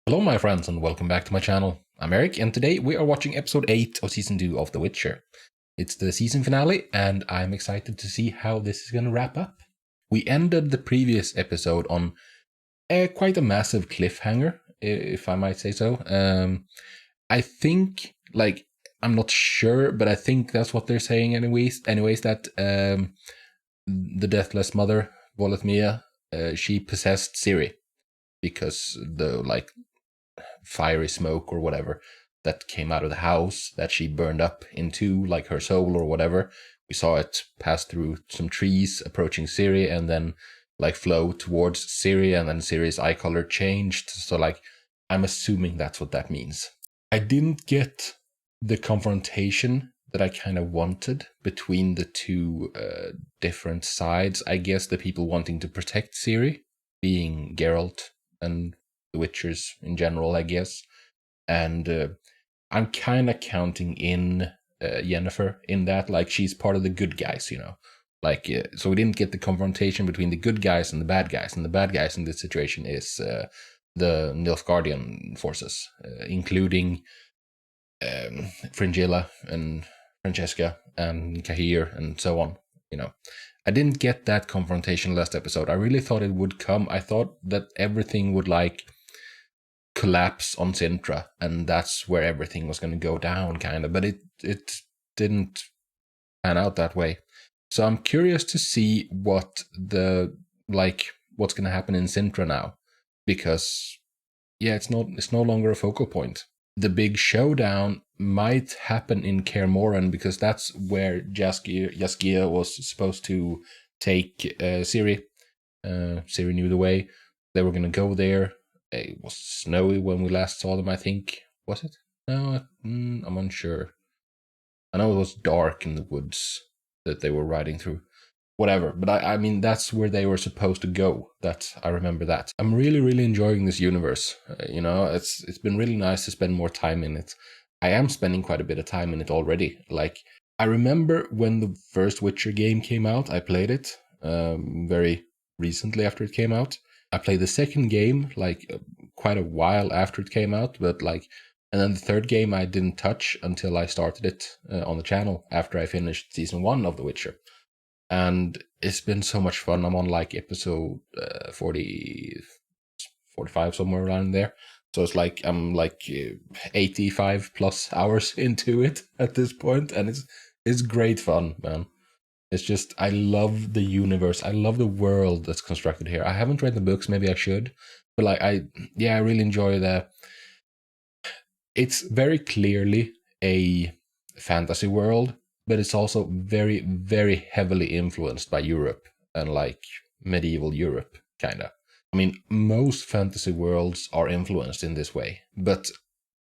Hello my friends and welcome back to my channel. I'm Eric and today we are watching episode 8 of season 2 of The Witcher. It's the season finale and I'm excited to see how this is going to wrap up. We ended the previous episode on quite a massive cliffhanger, if I might say so. I think, I'm not sure, but I think that's what they're saying anyways, that the Deathless Mother, Voleth Meir, she possessed Ciri because the fiery smoke or whatever that came out of the house that she burned up into, like her soul or whatever. We saw it pass through some trees approaching Ciri and then flow towards Ciri, and then Ciri's eye color changed. So I'm assuming that's what that means. I didn't get the confrontation that I kind of wanted between the two different sides. I guess the people wanting to protect Ciri, being Geralt and the Witchers in general, I guess. And I'm kind of counting in Yennefer in that, she's part of the good guys, so we didn't get the confrontation between the good guys and the bad guys, and the bad guys in this situation is the Nilfgaardian forces, including Fringilla and Francesca and Cahir and so on. I didn't get that confrontation last episode. I really thought it would come. I thought that everything would collapse on Sintra, and that's where everything was going to go down, kind of. But it didn't pan out that way. So I'm curious to see what what's going to happen in Sintra now, because it's no longer a focal point. The big showdown might happen in Kaer Morhen, because that's where Jaskier was supposed to take Ciri. Ciri knew the way. They were going to go there. It was snowy when we last saw them, I think. Was it? No, I'm unsure. I know it was dark in the woods that they were riding through. Whatever, but I mean, that's where they were supposed to go. I remember that. I'm really enjoying this universe. It's been really nice to spend more time in it. I am spending quite a bit of time in it already. I remember when the first Witcher game came out, I played it very recently after it came out. I played the second game quite a while after it came out, but and then the third game I didn't touch until I started it on the channel after I finished season 1 of The Witcher. And it's been so much fun. I'm on episode 40, 45, somewhere around there. So it's I'm 85 plus hours into it at this point, and it's great fun, man. It's just, I love the universe. I love the world that's constructed here. I haven't read the books, maybe I should, but I really enjoy that. It's very clearly a fantasy world, but it's also very heavily influenced by Europe and medieval Europe, kind of. I mean, most fantasy worlds are influenced in this way, but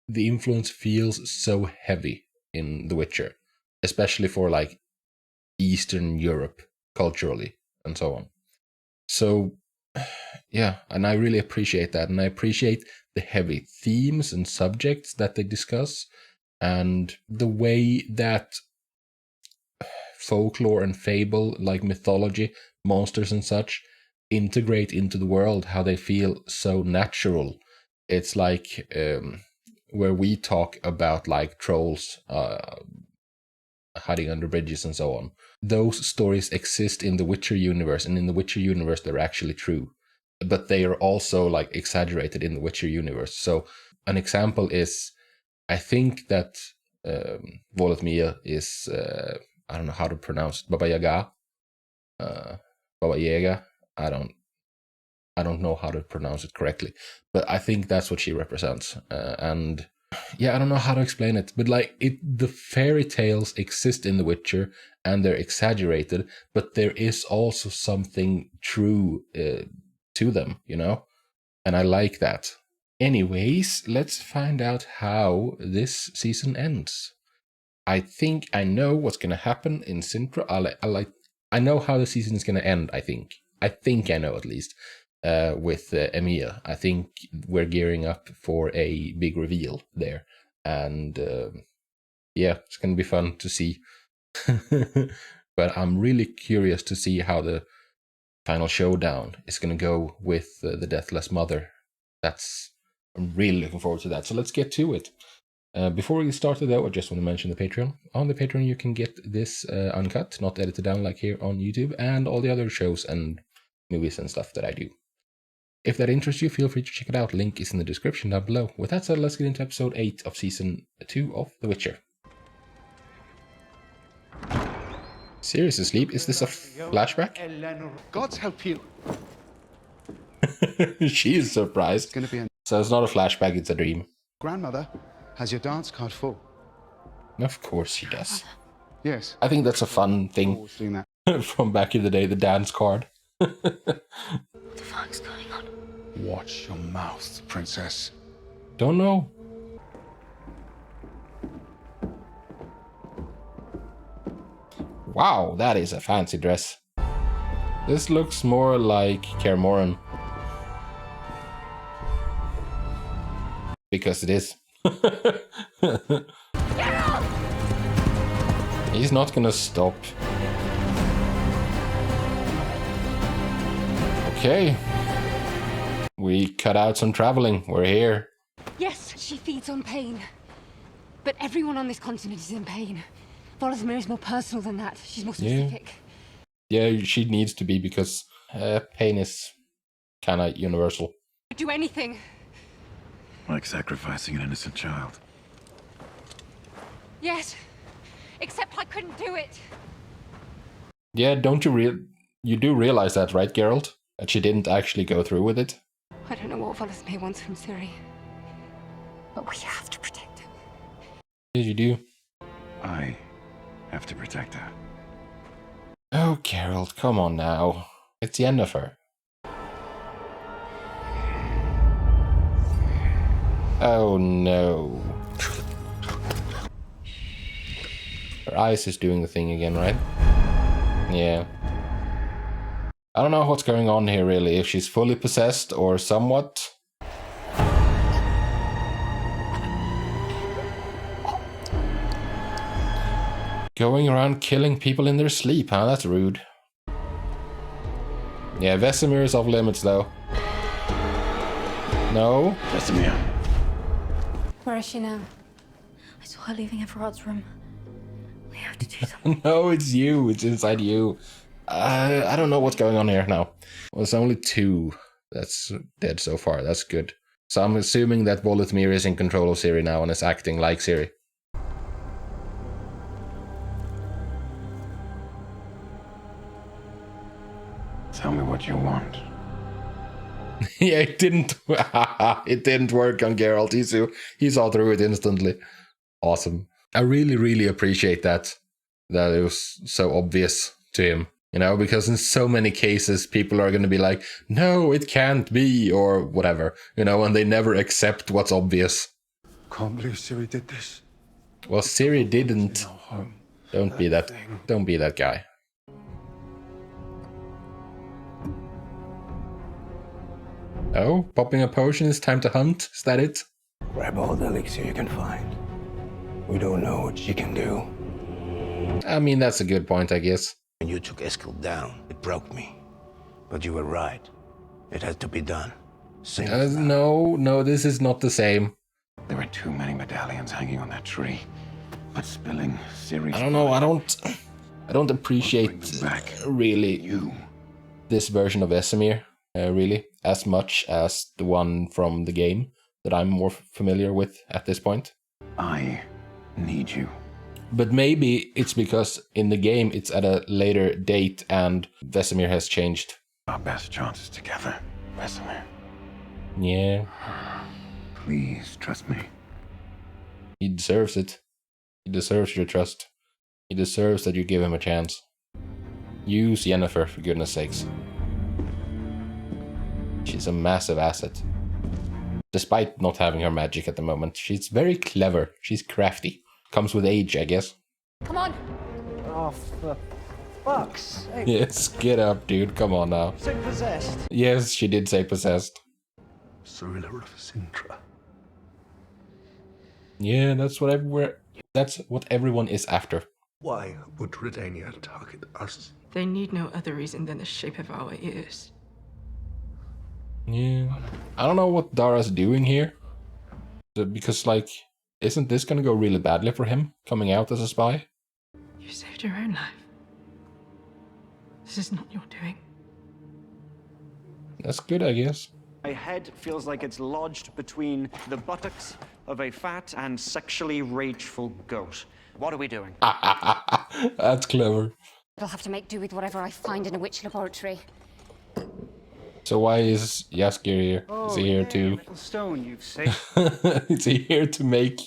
the influence feels so heavy in The Witcher, especially for Eastern Europe culturally and so on. So yeah, and I really appreciate that, and I appreciate the heavy themes and subjects that they discuss, and the way that folklore and fable, mythology, monsters and such, integrate into the world, how they feel so natural. It's where we talk about trolls hiding under bridges and so on. Those stories exist in the Witcher universe, and in the Witcher universe they're actually true, but they are also exaggerated in the Witcher universe. So an example is, I think that Voleth Meir is I don't know how to pronounce it, Baba Yaga, Baba Yaga. I don't know how to pronounce it correctly, but I think that's what she represents. And yeah, I don't know how to explain it, but the fairy tales exist in The Witcher, and they're exaggerated, but there is also something true to them, and I like that. Anyways, let's find out how this season ends. I think I know what's going to happen in Sintra. I know how the season is going to end, I think. I know, at least. With Emir. I think we're gearing up for a big reveal there. And it's going to be fun to see. But I'm really curious to see how the final showdown is going to go with the Deathless Mother. That's I'm really looking forward to that. So let's get to it. Before we get started, though, I just want to mention the Patreon. On the Patreon, you can get this uncut, not edited down like here on YouTube, and all the other shows and movies and stuff that I do. If that interests you, feel free to check it out. Link is in the description down below. With that said, let's get into episode 8 of season 2 of The Witcher. Ciri's asleep? Is this a flashback? God's help you. She is surprised. It's gonna be a So it's not a flashback, it's a dream. grandmother has your dance card full. Of course she does. Yes. I think that's a fun thing Always doing that. from back in the day, the dance card. What the fuck's going on? Watch your mouth, princess. Don't know. Wow, that is a fancy dress. This looks more like Kaer Morhen. Because it is. He's not gonna stop. Okay. We cut out some traveling. We're here. Yes, she feeds on pain. But everyone on this continent is in pain. Voleth Meir is more personal than that. She's more specific. Yeah, she needs to be because pain is kind of universal. Do anything. Like sacrificing an innocent child. Yes. Except I couldn't do it. Yeah, don't you do realize that, right, Geralt? That she didn't actually go through with it? I don't know what Voleth Meir wants from Ciri. But we have to protect her. Yes, you do. I have to protect her. Oh, Geralt, come on now. It's Yennefer. Oh no. Her eyes is doing the thing again, right? Yeah. I don't know what's going on here really, if she's fully possessed or somewhat. Going around killing people in their sleep, huh? That's rude. Yeah, Vesemir is off limits though. No? Vesemir. Where is she now? I saw her leaving Everard's room. We have to do something. No, it's you. It's inside you. I don't know what's going on here now. Well, it's only 2 that's dead so far. That's good. So I'm assuming that Voleth Meir is in control of Ciri now and is acting like Ciri. Tell me what you want. Yeah, it didn't. It didn't work on Geralt. He saw through it instantly. Awesome. I really, really appreciate that. That it was so obvious to him. You know, because in so many cases, people are going to be like, no, it can't be, or whatever. You know, and they never accept what's obvious. Can't believe Ciri did this. Well, Ciri didn't. No home. Don't be that. Don't be that guy. Oh, popping a potion is time to hunt? Is that it? Grab all the elixir you can find. We don't know what she can do. I mean, that's a good point, I guess. When you took Eskil down, it broke me. But you were right. It had to be done. No, this is not the same. There were too many medallions hanging on that tree. But spilling Ciri's I don't know, I don't appreciate really this version of Vesemir, really, as much as the one from the game that I'm more familiar with at this point. I need you. But maybe it's because in the game it's at a later date and Vesemir has changed. Our best chances together, Vesemir. Yeah. Please trust me. He deserves it. He deserves your trust. He deserves that you give him a chance. Use Yennefer, for goodness sakes. She's a massive asset. Despite not having her magic at the moment, she's very clever. She's crafty. Comes with age, I guess. Come on. Oh, for fuck's sake. Yes, get up, dude. Come on now. So possessed. Yes, she did say possessed. Cirilla of Sintra. Yeah, that's what everyone is after. Why would Redania target us? They need no other reason than the shape of our ears. Yeah. I don't know what Dara's doing here. Because, like, isn't this gonna go really badly for him, coming out as a spy? You saved your own life. This is not your doing. That's good, I guess. My head feels like it's lodged between the buttocks of a fat and sexually rageful goat. What are we doing? That's clever. I'll have to make do with whatever I find in a witch laboratory. So why is Jaskier here? Is he here to... Little stone you've saved. Is he here to make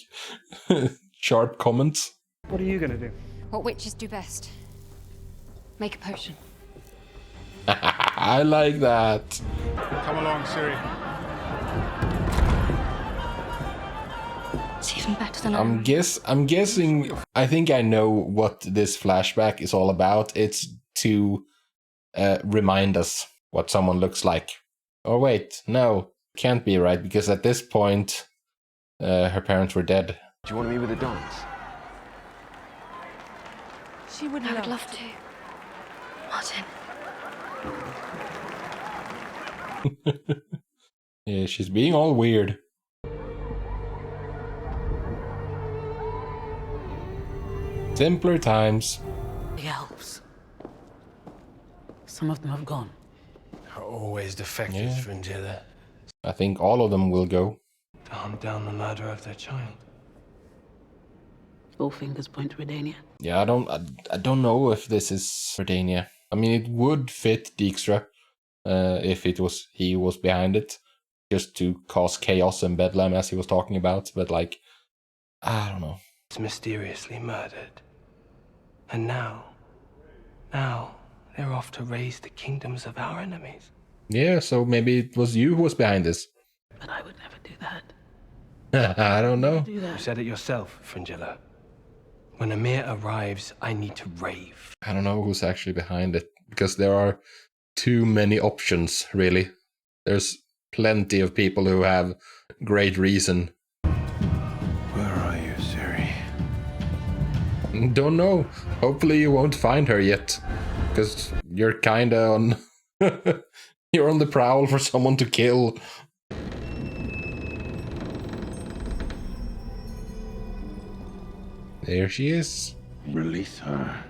sharp comments? What are you gonna do? What witches do best. Make a potion. I like that. Come along, Ciri. It's even better than I'm guessing. I think I know what this flashback is all about. It's to remind us what someone looks like. Oh wait, no, can't be right, because at this point, her parents were dead. Do you want to meet with the dance? She would I would love to. Martin. Yeah, she's being all weird. Simpler times. The elves. Some of them have gone. Always defectors, Yeah. Fringilla. I think all of them will go. To hunt down the murderer of their child. All fingers point to Redania. Yeah, I don't know if this is Redania. I mean, it would fit Dijkstra if he was behind it, just to cause chaos and bedlam as he was talking about. But like, I don't know. It's mysteriously murdered. And now they're off to raise the kingdoms of our enemies. Yeah, so maybe it was you who was behind this. But I would never do that. I don't know. Do You that. said it yourself, Fringilla. When Emir arrives, I need to rave. I don't know who's actually behind it, because there are too many options, really. There's plenty of people who have great reason. Where are you, Ciri? Don't know. Hopefully you won't find her yet, because you're kinda on... you're on the prowl for someone to kill. There she is. Release her,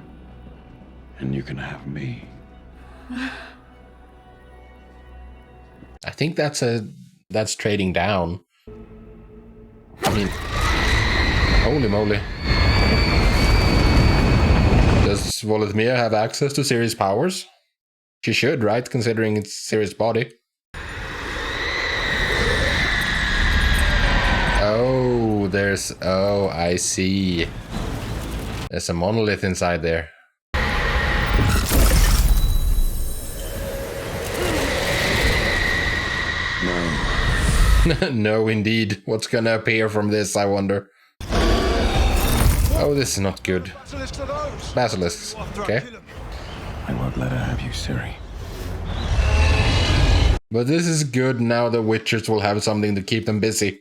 and you can have me. I think that's trading down. I mean, holy moly. Does Voleth Meir have access to Ciri's powers? She should, right? Considering it's Ciri's body. Oh, oh, I see. There's a monolith inside there. No. No, indeed. What's gonna appear from this, I wonder? Oh, this is not good. Basilisks. Okay. I won't let her have you, Ciri. But this is good now the Witchers will have something to keep them busy.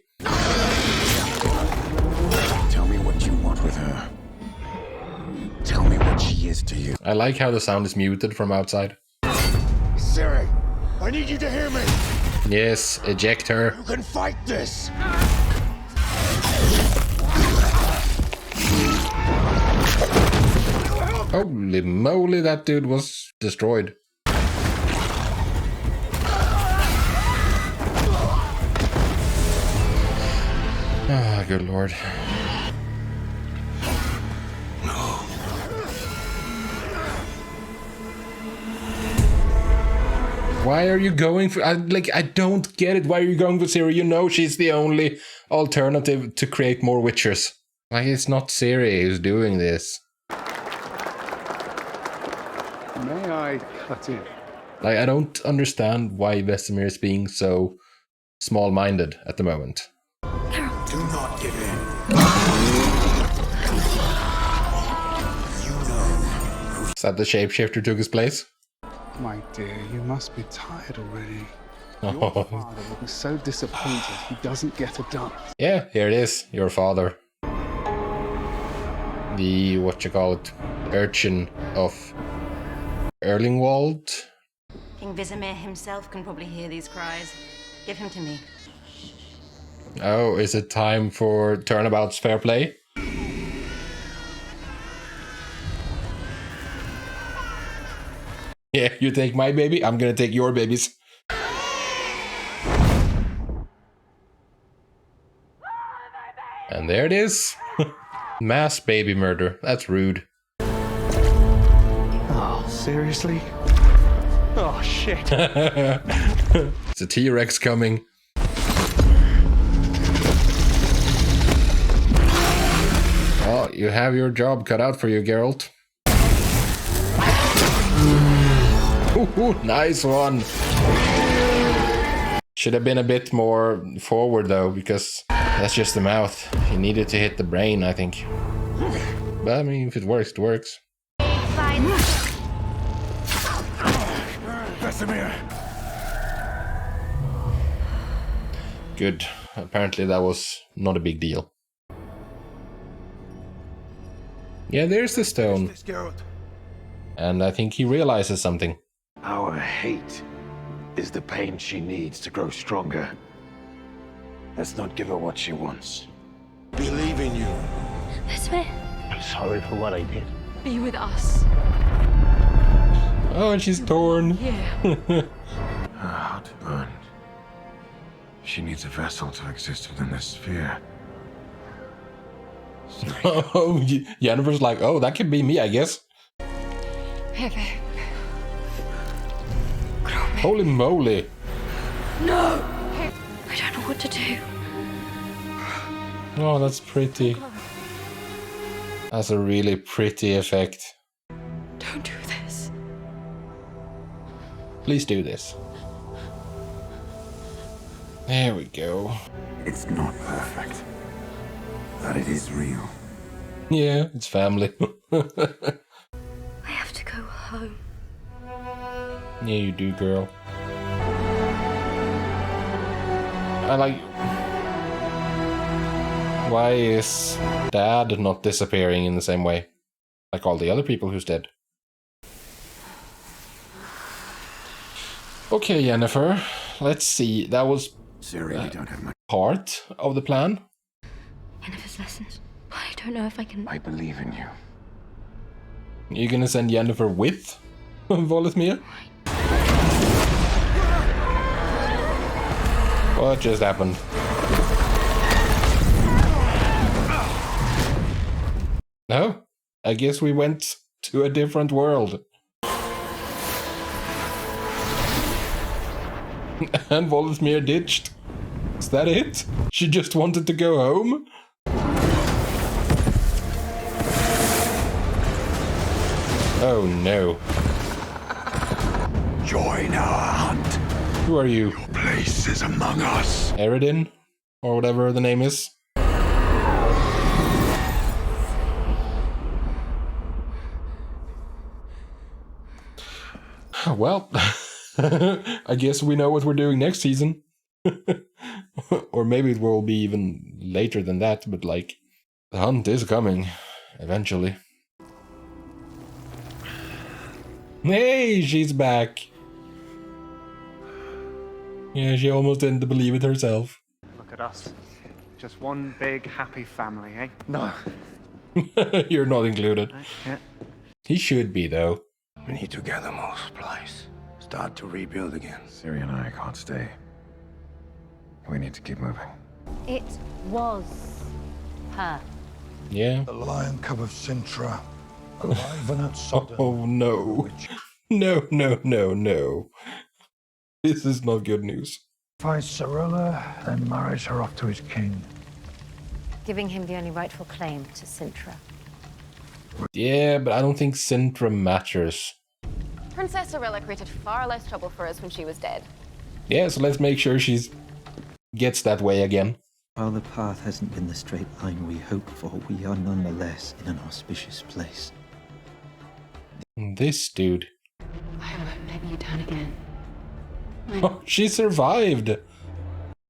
Tell me what you want with her. Tell me what she is to you. I like how the sound is muted from outside. Ciri, I need you to hear me. Yes, eject her. You can fight this. Holy moly, that dude was destroyed. Ah, good lord. Why are you going for... I don't get it. Why are you going for Ciri? You know she's the only alternative to create more Witchers. Like, it's not Ciri who's doing this. May I cut in? Like, I don't understand why Vesemir is being so small-minded at the moment. Do not give in. Is that the shapeshifter took his place? My dear, you must be tired already. Your Oh. father will be so disappointed he doesn't get a dance. Yeah, here it is, your father. The, urchin of Erlingwald? King Vesemir himself can probably hear these cries. Give him to me. Oh, is it time for Turnabout's Fair Play? Yeah, you take my baby, I'm gonna take your babies. And there it is. Mass baby murder. That's rude. Oh, seriously? Oh, shit. It's a T-Rex coming. Well, you have your job cut out for you, Geralt. Ooh, nice one. Should have been a bit more forward though, because that's just the mouth. He needed to hit the brain, I think. But I mean, if it works, it works. Vesemir! Good. Apparently that was not a big deal. Yeah, there's the stone. And I think he realizes something. Our hate is the pain she needs to grow stronger. Let's not give her what she wants. Believe in you. Vesemir, I'm sorry for what I did. Be with us. Oh, and she's torn. Yeah. Her heart burned. She needs a vessel to exist within this sphere. Oh, Yennefer's like, oh, that could be me, I guess. Holy moly. no! I don't know what to do. Oh, that's pretty. That's a really pretty effect. Don't do this. Please do this. There we go. It's not perfect, but it is real. Yeah, it's family. I have to go home. Yeah, you do, girl. I like... Why is Dad not disappearing in the same way? Like all the other people who's dead. Okay, Yennefer. Let's see. That was Ciri, we don't have much. part of the plan. Yennefer's lessons. But I don't know if I can. I believe in you. You're gonna send Yennefer with Voleth Meir? What just happened? No? I guess we went to a different world. And Voleth Meir ditched. Is that it? She just wanted to go home? Oh no. Join our hunt. Who are you? Your place is among us. Eredin? Or whatever the name is? Well, I guess we know what we're doing next season. Or maybe it will be even later than that, but like, the hunt is coming, eventually. Hey, she's back! Yeah, she almost didn't believe it herself. Look at us. Just one big happy family, eh? No. You're not included. Yeah. He should be, though. We need to gather more supplies. Start to rebuild again. Ciri and I can't stay. We need to keep moving. It was her. Yeah. The lion cub of Sintra, alive and at Sodom. Oh no. No, no, no, no. This is not good news. Finds Cirilla, then marries her off to his king. Giving him the only rightful claim to Sintra. Yeah, but I don't think Sintra matters. Princess Cirilla created far less trouble for us when she was dead. Yeah, so let's make sure she gets that way again. While the path hasn't been the straight line we hoped for, we are nonetheless in an auspicious place. This dude. I have letting you down again. Oh, she survived!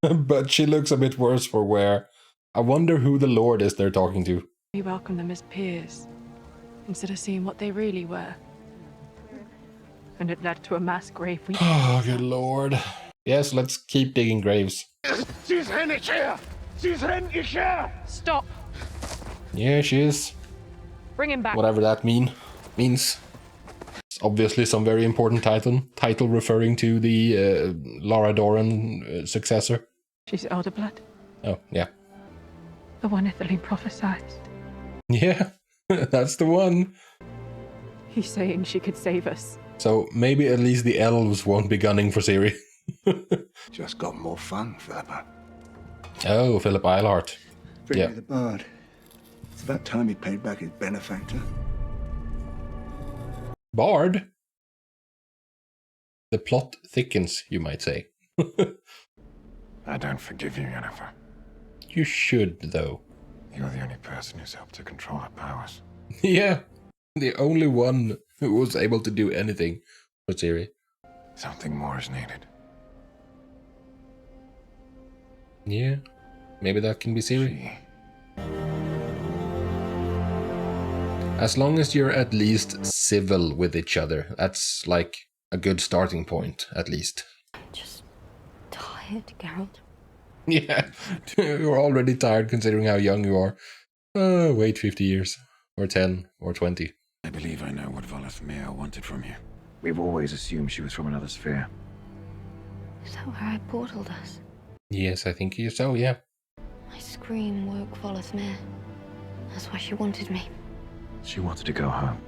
But she looks a bit worse for wear. I wonder who the Lord is they're talking to. We welcome them as peers, instead of seeing what they really were. And it led to a mass grave. Oh, good lord. Yes, let's keep digging graves. She's finished here! Stop. Yeah, she is. Bring him back. Whatever that means. It's obviously some very important title referring to the Lara Doran successor. She's elder blood. Oh, yeah. The one Ithilien prophesied. Yeah, that's the one. He's saying she could save us. So maybe at least the elves won't be gunning for Ciri. Just got more fun, Philippa. Oh, Philip Eilhart. Bring Yeah. me the bard. It's about time he paid back his benefactor. Bard? The plot thickens, you might say. I don't forgive you, Yennefer. You should, though. You're the only person who's helped to control her powers. Yeah, the only one who was able to do anything for Ciri. Something more is needed. Yeah, maybe that can be Ciri. As long as you're at least civil with each other, that's like a good starting point, at least. Just tired, Geralt. Yeah, you're already tired considering how young you are. Wait 50 years, or 10, or 20. I believe I know what Voleth Meir wanted from you. We've always assumed she was from another sphere. Is that where I portaled us? Yes, I think so, yeah. My scream woke Voleth Meir. That's why she wanted me. She wanted to go home.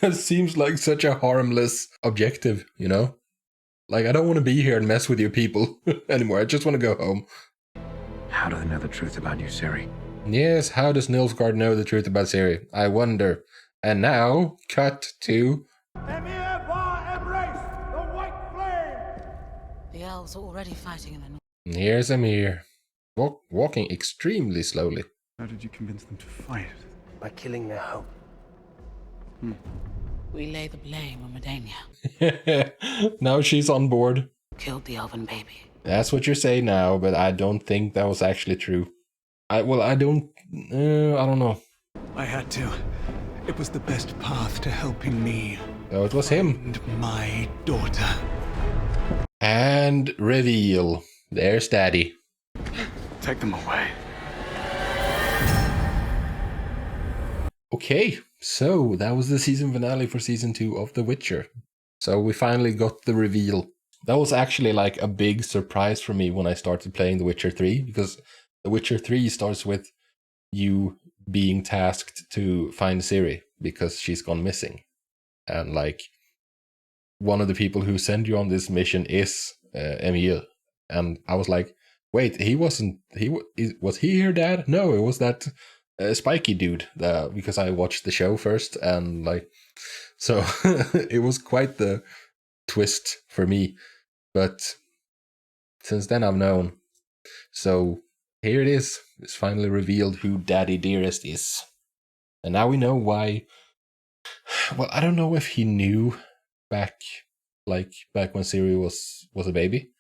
That seems like such a harmless objective, you know? Like, I don't want to be here and mess with you people anymore. I just want to go home. How do they know the truth about you, Ciri? Yes, how does Nilfgaard know the truth about Ciri? I wonder. And now, cut to... The elves are already fighting in the north. Here's Emir. Walking extremely slowly. How did you convince them to fight? By killing their hope. We lay the blame on Redania. Now she's on board. Killed the elven baby. That's what you say now, but I don't think that was actually true. I don't know. I had to. It was the best path to helping me. Oh, it was him. And my daughter. And reveal. There's Daddy. Take them away. Okay, so that was the season finale for season 2 of The Witcher. So we finally got the reveal. That was actually like a big surprise for me when I started playing The Witcher 3, because The Witcher 3 starts with you being tasked to find Ciri because she's gone missing. And like, one of the people who send you on this mission is Emil. And I was like, wait, was he here, Dad? No, it was that spiky dude, because I watched the show first, and like, so it was quite the twist for me. But since then I've known. So here it is. It's finally revealed who Daddy Dearest is. And now we know why. Well, I don't know if he knew back when Ciri was a baby.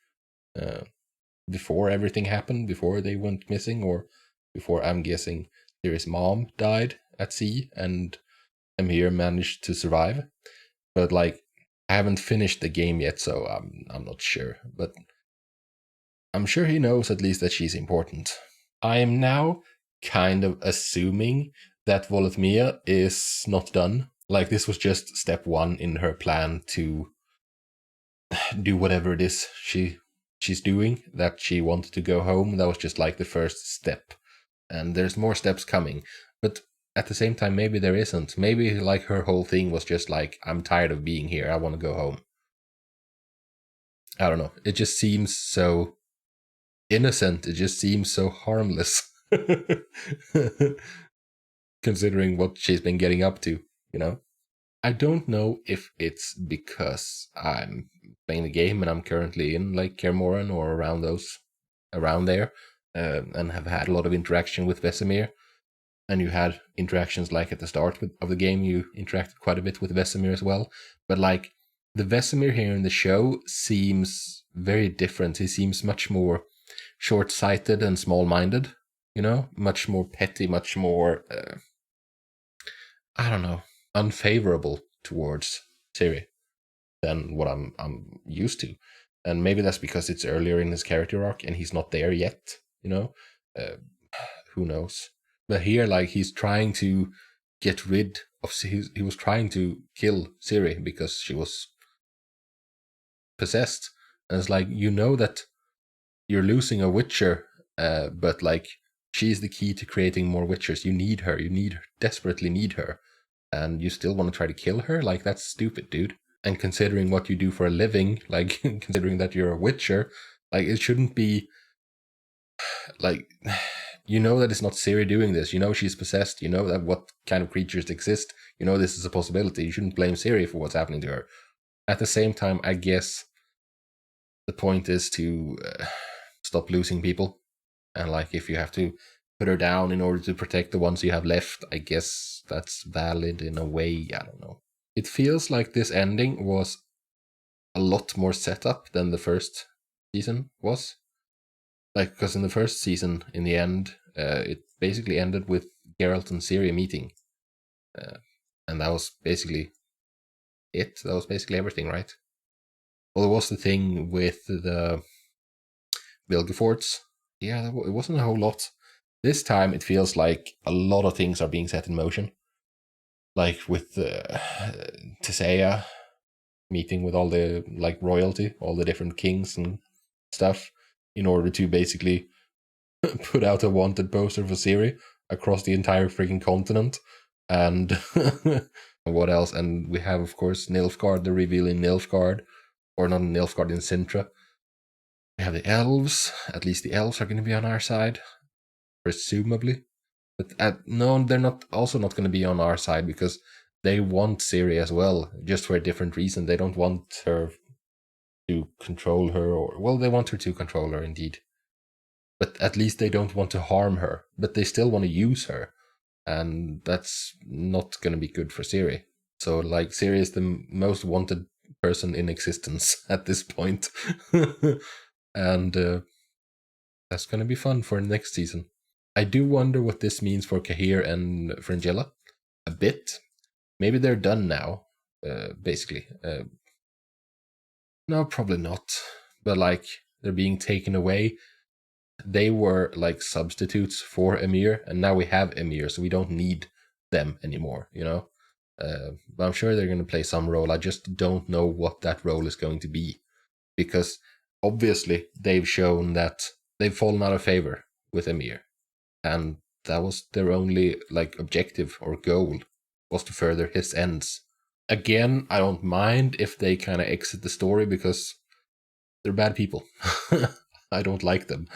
Before everything happened, before they went missing, or before, I'm guessing, Ciri's mom died at sea and Emir managed to survive. But like, I haven't finished the game yet, so I'm not sure. But I'm sure he knows at least that she's important. I am now kind of assuming that Voleth Meir is not done. Like, this was just step 1 in her plan to do whatever it is she's doing, that she wanted to go home. That was just like the first step. And there's more steps coming. But at the same time, maybe there isn't. Maybe like her whole thing was just like, I'm tired of being here. I want to go home. I don't know. It just seems so innocent. It just seems so harmless. Considering what she's been getting up to, you know? I don't know if it's because I'm playing the game and I'm currently in like Kaer Morhen or around there, and have had a lot of interaction with Vesemir. And you had interactions like at the start of the game, you interacted quite a bit with Vesemir as well. But like, the Vesemir here in the show seems very different. He seems much more short-sighted and small-minded, you know? Much more petty, much more, I don't know, unfavorable towards Ciri than what I'm used to. And maybe that's because it's earlier in his character arc and he's not there yet, you know? Who knows? But here, like, he's trying to get rid of, he was trying to kill Ciri because she was possessed. And it's like, you know that you're losing a Witcher, but like, she's the key to creating more Witchers. You need her, desperately need her. And you still want to try to kill her? Like, that's stupid, dude. And considering what you do for a living, like, considering that you're a Witcher, like, it shouldn't be, like, you know that it's not Ciri doing this. You know she's possessed. You know that what kind of creatures exist. You know this is a possibility. You shouldn't blame Ciri for what's happening to her. At the same time, I guess the point is to stop losing people. And, like, if you have to put her down in order to protect the ones you have left, I guess that's valid in a way. I don't know. It feels like this ending was a lot more setup than the first season was. Like, because in the first season, in the end, it basically ended with Geralt and Ciri meeting. And that was basically it. That was basically everything, right? Well, there was the thing with the Vilgeforts. Yeah, it wasn't a whole lot. This time, it feels like a lot of things are being set in motion. Like with Tisea meeting with all the, like, royalty, all the different kings and stuff, in order to basically put out a wanted poster for Ciri across the entire freaking continent. And what else? And we have, of course, Nilfgaard, the reveal in Nilfgaard, or not in Nilfgaard, in Sintra. We have the elves. At least the elves are going to be on our side, presumably. But no, they're not going to be on our side, because they want Ciri as well, just for a different reason. They don't want her to control her, or, well, they want her to control her indeed. But at least they don't want to harm her, but they still want to use her. And that's not going to be good for Ciri. So, like, Ciri is the most wanted person in existence at this point. And that's going to be fun for next season. I do wonder what this means for Cahir and Fringilla. A bit. Maybe they're done now, basically. No, probably not. But, like, they're being taken away. They were, like, substitutes for Emir, and now we have Emir, so we don't need them anymore, you know? But I'm sure they're going to play some role. I just don't know what that role is going to be. Because, obviously, they've shown that they've fallen out of favor with Emir. And that was their only, like, objective or goal, was to further his ends. Again, I don't mind if they kind of exit the story, because they're bad people. I don't like them.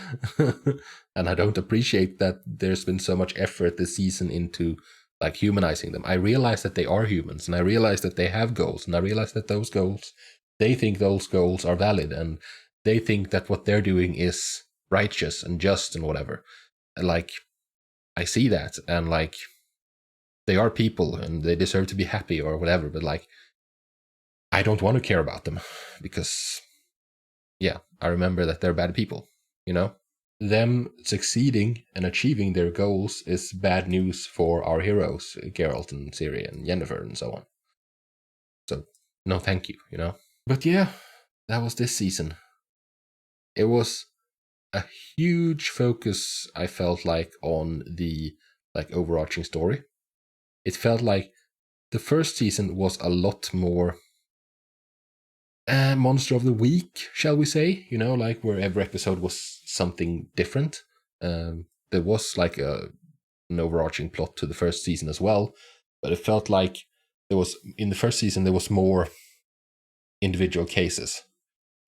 And I don't appreciate that there's been so much effort this season into, like, humanizing them. I realize that they are humans, and I realize that they have goals, and I realize that those goals, they think those goals are valid, and they think that what they're doing is righteous and just and whatever. Like, I see that, and, like, they are people and they deserve to be happy or whatever, but, like, I don't want to care about them, because, yeah, I remember that they're bad people, you know? Them succeeding and achieving their goals is bad news for our heroes, Geralt and Ciri and Yennefer and so on. So, no thank you, you know? But yeah, that was this season. It was a huge focus, I felt like, on the, like, overarching story. It felt like the first season was a lot more monster of the week, shall we say? You know, like, where every episode was something different. There was, like, an overarching plot to the first season as well, but it felt like there was, in the first season, there was more individual cases.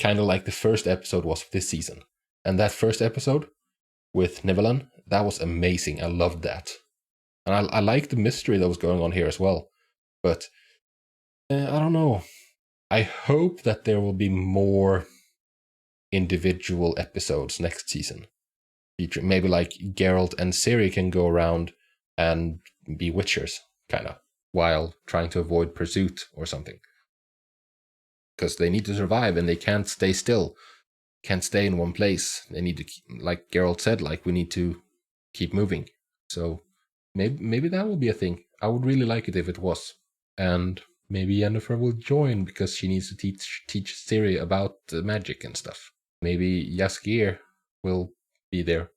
Kind of like the first episode was this season. And that first episode with Nivalan, that was amazing. I loved that. And I liked the mystery that was going on here as well. But I don't know. I hope that there will be more individual episodes next season. Maybe, like, Geralt and Ciri can go around and be Witchers, kind of, while trying to avoid pursuit or something. Because they need to survive and they can't stay still. Can't stay in one place. They need to, like Geralt said, like, we need to keep moving. So maybe that will be a thing. I would really like it if it was. And maybe Yennefer will join, because she needs to teach Ciri about magic and stuff. Maybe Jaskier will be there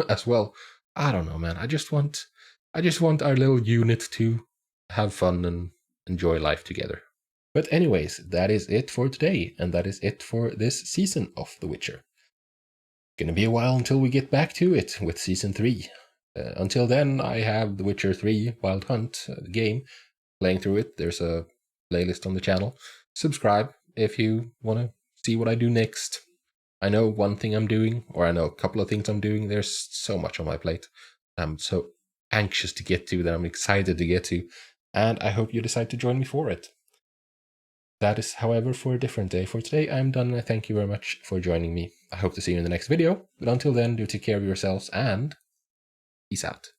as well. I don't know, man. I just want our little unit to have fun and enjoy life together. But anyways, that is it for today, and that is it for this season of The Witcher. Gonna be a while until we get back to it with Season 3. Until then, I have The Witcher 3 Wild Hunt, the game, playing through it. There's a playlist on the channel. Subscribe if you want to see what I do next. I know one thing I'm doing, or I know a couple of things I'm doing. There's so much on my plate I'm so anxious to get to, that I'm excited to get to, and I hope you decide to join me for it. That is, however, for a different day. For today, I'm done, and I thank you very much for joining me. I hope to see you in the next video, but until then, do take care of yourselves, and peace out.